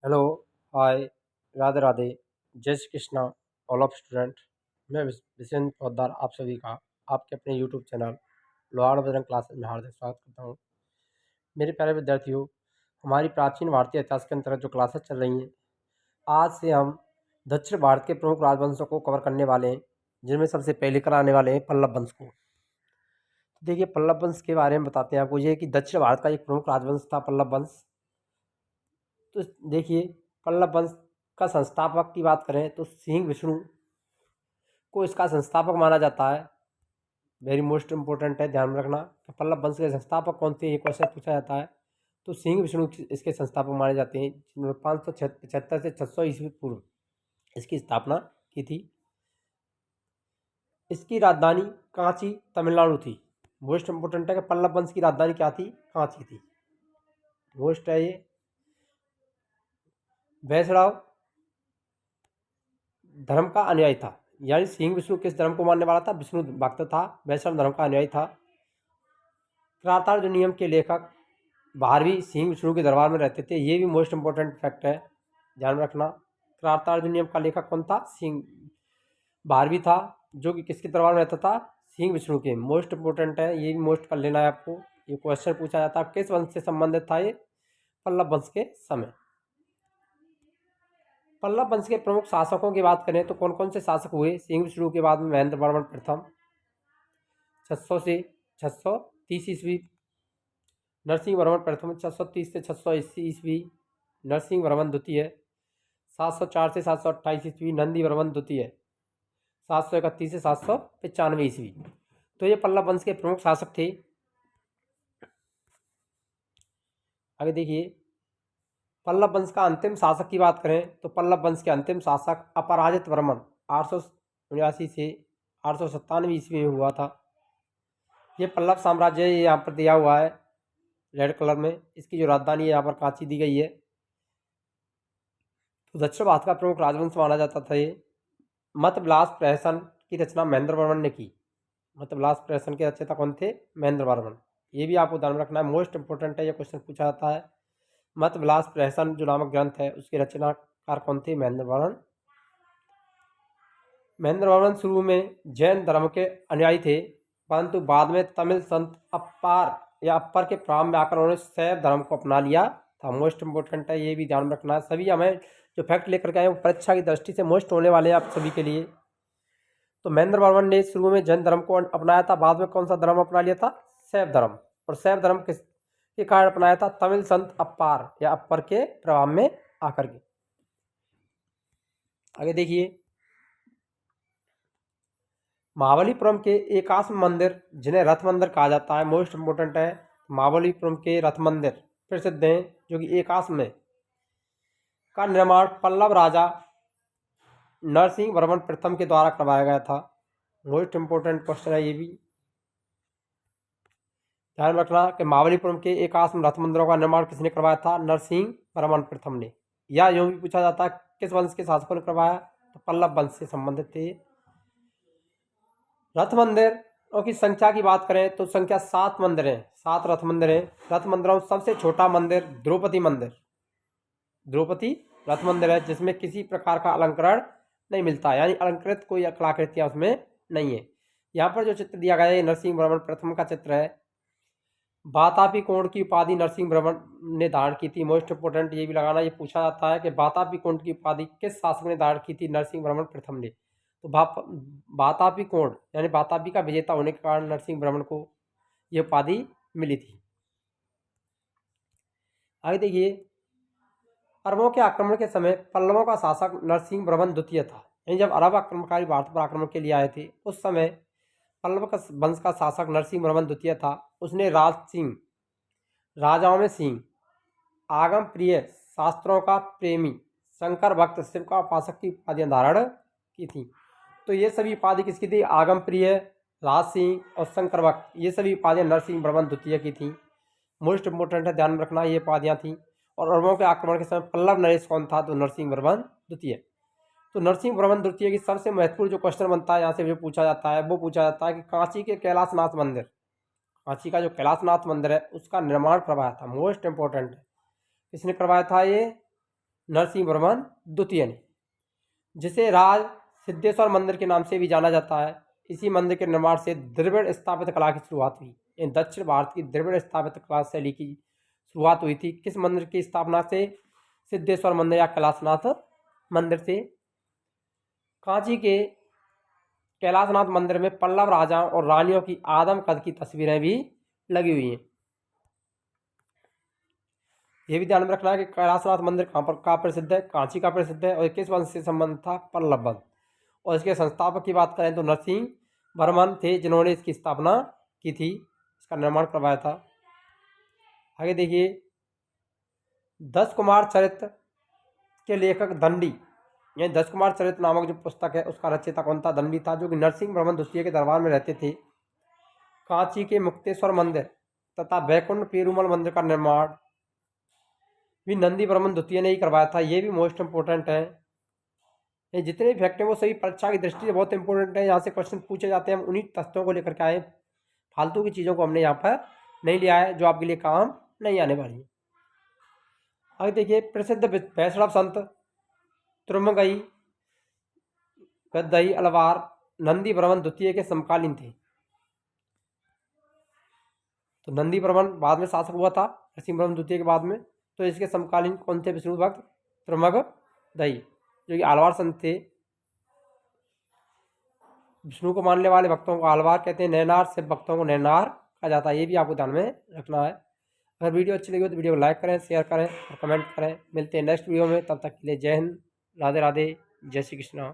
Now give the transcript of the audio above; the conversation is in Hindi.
हेलो, हाय, राधे राधे, जय Shri Krishna, all of student. मैं विशेंद्र पोद्दार आप सभी का आपके अपने यूट्यूब चैनल लोहाड़ बजरंग क्लासेस में हार्दिक स्वागत करता हूँ। मेरे प्यारे विद्यार्थियों, हमारी प्राचीन भारतीय इतिहास के अंतर्गत जो क्लासेस चल रही हैं, आज से हम दक्षिण भारत के प्रमुख राजवंशों को कवर करने वाले हैं, जिनमें सबसे पहले कराने वाले हैं पल्लव वंश को। देखिए, पल्लव वंश के बारे में बताते हैं आपको। ये कि दक्षिण भारत का एक प्रमुख राजवंश था पल्लव वंश। तो देखिए, पल्लव वंश का संस्थापक की बात करें तो सिंह विष्णु को इसका संस्थापक माना जाता है। वेरी मोस्ट इंपॉर्टेंट है, ध्यान में रखना कि पल्लव वंश के संस्थापक कौन थे, ये क्वेश्चन पूछा जाता है। तो सिंह विष्णु इसके संस्थापक माने जाते हैं, जिन्होंने 575 से 600 ईस्वी पूर्व इसकी स्थापना की थी। इसकी राजधानी कांची तमिलनाडु थी। मोस्ट इंपॉर्टेंट है कि पल्लव वंश की राजधानी क्या थी, कांची थी। मोस्ट है ये। वैष्णव धर्म का अनुयायी था, यानी सिंह विष्णु किस धर्म को मानने वाला था, विष्णु भक्त था, वैष्णव धर्म का अनुयायी था। त्राताड़ जो नियम के लेखक बाहरवी सिंह विष्णु के दरबार में रहते थे, ये भी मोस्ट इंपॉर्टेंट फैक्ट है, ध्यान में रखना। त्राताड़ जो नियम का लेखक कौन था, सिंह बाहरवी था, जो कि किसके दरबार में रहता था, सिंह विष्णु के। मोस्ट इंपॉर्टेंट है, ये भी मोस्ट कर लेना है आपको। ये क्वेश्चन पूछा जाता है किस वंश से संबंधित था ये, पल्लव वंश के समय। पल्लव वंश के प्रमुख शासकों की बात करें तो कौन कौन से शासक हुए सिंह विष्णु के बाद में। महेंद्र वर्मन प्रथम 600 से 630 ईस्वी, नरसिंह वर्मन प्रथम 630 से 680 ईस्वी, नरसिंह वर्मन द्वितीय 704 से 728 ईस्वी, नंदी वर्मन द्वितीय 731 से 795 ईस्वी। तो ये पल्लव वंश के प्रमुख शासक थे। आगे देखिए, पल्लव वंश का अंतिम शासक की बात करें तो पल्लव वंश के अंतिम शासक अपराजित वर्मन 879 से 897 ईस्वी में हुआ था। ये पल्लव साम्राज्य यहाँ पर दिया हुआ है रेड कलर में। इसकी जो राजधानी है यहाँ पर कांची दी गई है। तो दक्षिण भारत का प्रमुख राजवंश माना जाता था ये। मत विलास प्रहसन की रचना महेंद्र वर्मन ने की। मत विलास प्रहसन के रचयिता कौन थे, महेंद्र वर्मन। ये भी आपको ध्यान रखना है, मोस्ट इंपोर्टेंट है, ये क्वेश्चन पूछा जाता है। मत विलास प्रहसन जो नामक ग्रंथ है, उसके रचनाकार कौन थे, महेंद्र वर्मन। महेंद्र वर्मन शुरू में जैन धर्म के अनुयायी थे, परंतु बाद में तमिल संत अप्पर के प्रारंभ में आकर उन्होंने शैव धर्म को अपना लिया था। मोस्ट इंपोर्टेंट है, ये भी ध्यान रखना है। सभी हमें जो फैक्ट लेकर के आए वो परीक्षा की दृष्टि से मोस्ट होने वाले हैं आप सभी के लिए। तो महेंद्र वर्मन ने शुरू में जैन धर्म को अपनाया था, बाद में कौन सा धर्म अपना लिया था, शैव धर्म। और शैव धर्म किस के कारण अपनाया था, तमिल संत अप्पर के प्रभाव में आकर के। आगे देखिए, महाबलीपुरम के एकाश्म मंदिर जिन्हें रथ मंदिर कहा जाता है, मोस्ट इंपोर्टेंट है। महाबलीपुरम के रथ मंदिर प्रसिद्ध हैं, जो कि एकाश्म में का निर्माण पल्लव राजा नरसिंह वर्मन प्रथम के द्वारा करवाया गया था। मोस्ट इंपोर्टेंट क्वेश्चन है ये भी, ध्यान रखना कि महाबलीपुरम के एकाश्म रथ मंदिरों का निर्माण किसने करवाया था, नरसिंह वर्मन प्रथम ने। या यूं भी पूछा जाता है किस वंश के शासकों ने करवाया, तो पल्लव वंश से संबंधित थे। रथ मंदिरों की संख्या की बात करें तो संख्या 7 मंदिर हैं, 7 रथ मंदिर हैं। रथ मंदिरों सबसे छोटा मंदिर द्रौपदी मंदिर, द्रौपदी रथ मंदिर है, जिसमें किसी प्रकार का अलंकरण नहीं मिलता, यानी अलंकृत कोई कलाकृतियाँ उसमें नहीं है। यहाँ पर जो चित्र दिया गया है नरसिंह वर्मन प्रथम का चित्र है। वातापी कोण की उपाधि नरसिंह वर्मन ने धारण की थी। मोस्ट इंपोर्टेंट ये भी लगाना, ये पूछा जाता है कि वातापी कोण की उपाधि किस शासक ने धारण की थी, नरसिंह वर्मन प्रथम ने। तो वातापी कोण यानी वातापी का विजेता होने के कारण नरसिंह वर्मन को यह उपाधि मिली थी। आगे देखिए, अरबों के आक्रमण के समय पल्लवों का शासक नरसिंह वर्मन द्वितीय था। यानी जब अरब आक्रमणकारी भारत पर आक्रमण के लिए आए थे, उस समय पल्लव का वंश का शासक नरसिंह वर्मन द्वितीय था। उसने राज सिंह, राजाओं में सिंह, आगम प्रिय, शास्त्रों का प्रेमी, शंकर भक्त, शिव का उपासक की उपाधियां धारण की थी। तो ये सभी उपाधि किसकी थी, आगम प्रिय, राज सिंह और शंकर भक्त, ये सभी उपाधियां नरसिंह वर्मन द्वितीय की थी। मोस्ट इंपोर्टेंट है, ध्यान में रखना, ये उपाधियां थी। और अरबों के आक्रमण के समय पल्लव नरेश कौन था, तो नरसिंह वर्मन द्वितीय। तो नरसिंह वर्मन द्वितीय की सबसे महत्वपूर्ण जो क्वेश्चन बनता है यहाँ से जो पूछा जाता है, वो पूछा जाता है कि कांची के कैलाशनाथ मंदिर, कांची का जो कैलाशनाथ मंदिर है उसका निर्माण करवाया था। मोस्ट इंपोर्टेंट है, किसने करवाया था ये, नरसिंह वर्मन द्वितीय ने, जिसे राज सिद्धेश्वर मंदिर के नाम से भी जाना जाता है। इसी मंदिर के निर्माण से द्रविड़ स्थापत्य कला की शुरुआत हुई। इन दक्षिण भारत की द्रविड़ स्थापत्य कला शैली की शुरुआत हुई थी किस मंदिर की स्थापना से? सिद्धेश्वर मंदिर या कैलाशनाथ मंदिर से। कांची के कैलाशनाथ मंदिर में पल्लव राजाओं और रानियों की आदम कद की तस्वीरें भी लगी हुई हैं। ये भी ध्यान में रखना है कि कैलाशनाथ मंदिर कहाँ पर का प्रसिद्ध है? कांची का प्रसिद्ध है। और किस वंश से संबंध था? पल्लव वंश। और इसके संस्थापक की बात करें तो नरसिंह वर्मन थे, जिन्होंने इसकी स्थापना की थी, इसका निर्माण करवाया था। आगे देखिए, 10 कुमार चरित्र के लेखक दंडी, ये 10 कुमार चरित्र नामक जो पुस्तक है उसका रचयिता कौन था? दंडी था, जो कि नरसिंह वर्मन द्वितीय के दरबार में रहते थे। कांची के मुक्तेश्वर मंदिर तथा वैकुंठ पेरुमल मंदिर का निर्माण भी नंदी वर्मन द्वितीय ने ही करवाया था। ये भी मोस्ट इंपोर्टेंट है। ये जितने भी फैक्ट हैं वो सभी परीक्षा की दृष्टि से बहुत इंपॉर्टेंट है। यहाँ से क्वेश्चन पूछे जाते हैं, हम उन्हीं तथ्यों को लेकर के आए, फालतू की चीज़ों को हमने यहाँ पर नहीं लिया है जो आपके लिए काम नहीं आने वाली है। आगे देखिए, प्रसिद्ध वैष्णव संत त्रुमगई गद्दई अलवार नंदी वर्मन द्वितीय के समकालीन थे। तो नंदी वर्मन बाद में शासक हुआ था नरसिंह वर्मन द्वितीय के बाद में। तो इसके समकालीन कौन थे? विष्णु भक्त त्रुमगदई, जो कि आलवार संत थे। विष्णु को मानने वाले भक्तों को आलवार कहते हैं, नैनार से भक्तों को नैनार कहा जाता है। ये भी आपको ध्यान में रखना है। अगर वीडियो अच्छी लगी हो तो वीडियो को लाइक करें, शेयर करें और कमेंट करें। मिलते हैं नेक्स्ट वीडियो में, तब तक के लिए जय हिंद, राधे राधे, जय श्री कृष्णा।